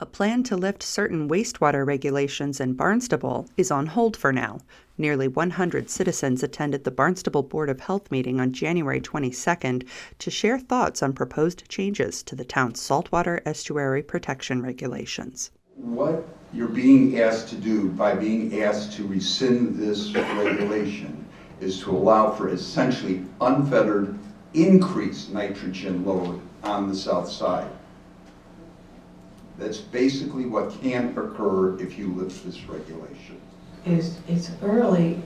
A plan to lift certain wastewater regulations in Barnstable is on hold for now. Nearly 100 citizens attended the Barnstable Board of Health meeting on January 22nd to share thoughts on proposed changes to the town's saltwater estuary protection regulations. What you're being asked to do by being asked to rescind this regulation is to allow for essentially unfettered increased nitrogen load on the south side. That's basically what can occur if you lift this regulation. It's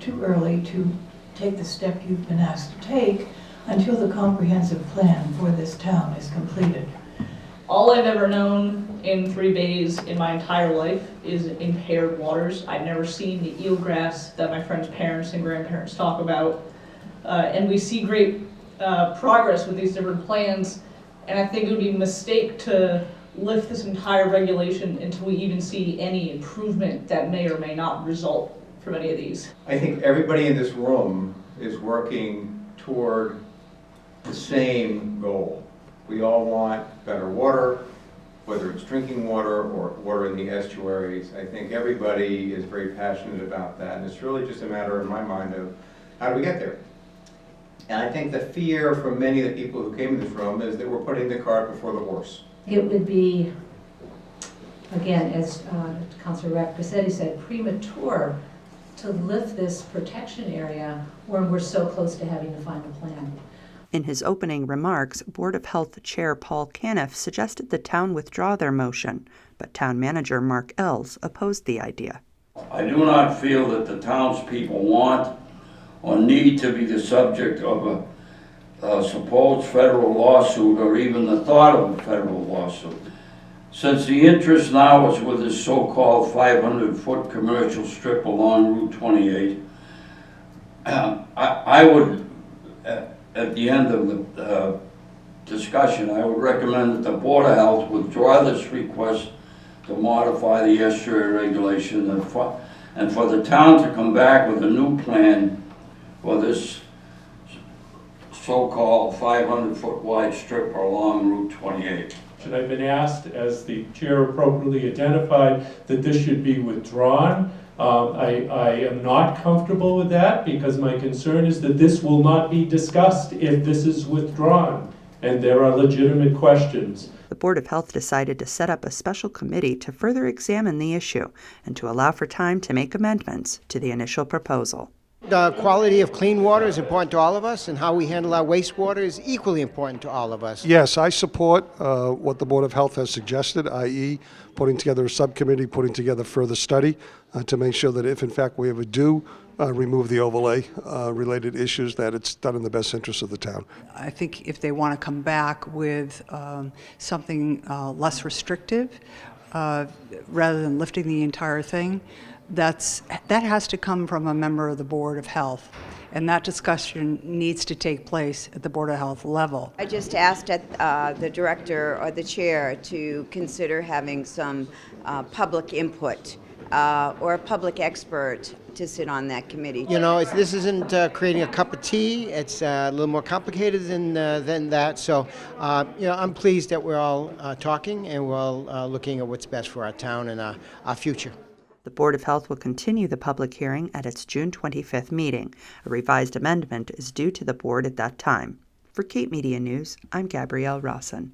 too early to take the step you've been asked to take until the comprehensive plan for this town is completed. All I've ever known in 3 bays in my entire life is impaired waters. I've never seen the eelgrass that my friends' parents and grandparents talk about. And we see great progress with these different plans, and I think it would be a mistake to lift this entire regulation until we even see any improvement that may or may not result from any of these. I think everybody in this room is working toward the same goal. We all want better water, whether it's drinking water or water in the estuaries. I think everybody is very passionate about that, and it's really just a matter in my mind of how do we get there? And I think the fear from many of the people who came in this room is that we're putting the cart before the horse. It would be, again, as Councilor Raccasetti said, premature to lift this protection area when we're so close to having the final plan. In his opening remarks, Board of Health Chair Paul Caniff suggested the town withdraw their motion, but Town Manager Mark Ells opposed the idea. I do not feel that the townspeople want or need to be the subject of a supposed federal lawsuit or even the thought of a federal lawsuit. Since the interest now is with this so-called 500-foot commercial strip along Route 28, I would, at the end of the discussion, I would recommend that the Board of Health withdraw this request to modify the estuary regulation and for the town to come back with a new plan for this so-called 500-foot wide strip along Route 28. I've been asked, as the chair appropriately identified, that this should be withdrawn. I am not comfortable with that because my concern is that this will not be discussed if this is withdrawn, and there are legitimate questions. The Board of Health decided to set up a special committee to further examine the issue and to allow for time to make amendments to the initial proposal. The quality of clean water is important to all of us, and how we handle our wastewater is equally important to all of us. Yes, I support what the Board of Health has suggested, i.e. putting together a subcommittee, putting together further study to make sure that if in fact we ever do remove the overlay related issues, that it's done in the best interest of the town. I think if they want to come back with something less restrictive, rather than lifting the entire thing, that has to come from a member of the Board of Health, and that discussion needs to take place at the Board of Health level. I just asked the director or the chair to consider having some public input or a public expert to sit on that committee. You know, this isn't creating a cup of tea. It's a little more complicated than that. So, you know, I'm pleased that we're all talking and we're all looking at what's best for our town and our future. The Board of Health will continue the public hearing at its June 25th meeting. A revised amendment is due to the board at that time. For Cape Media News, I'm Gabrielle Rawson.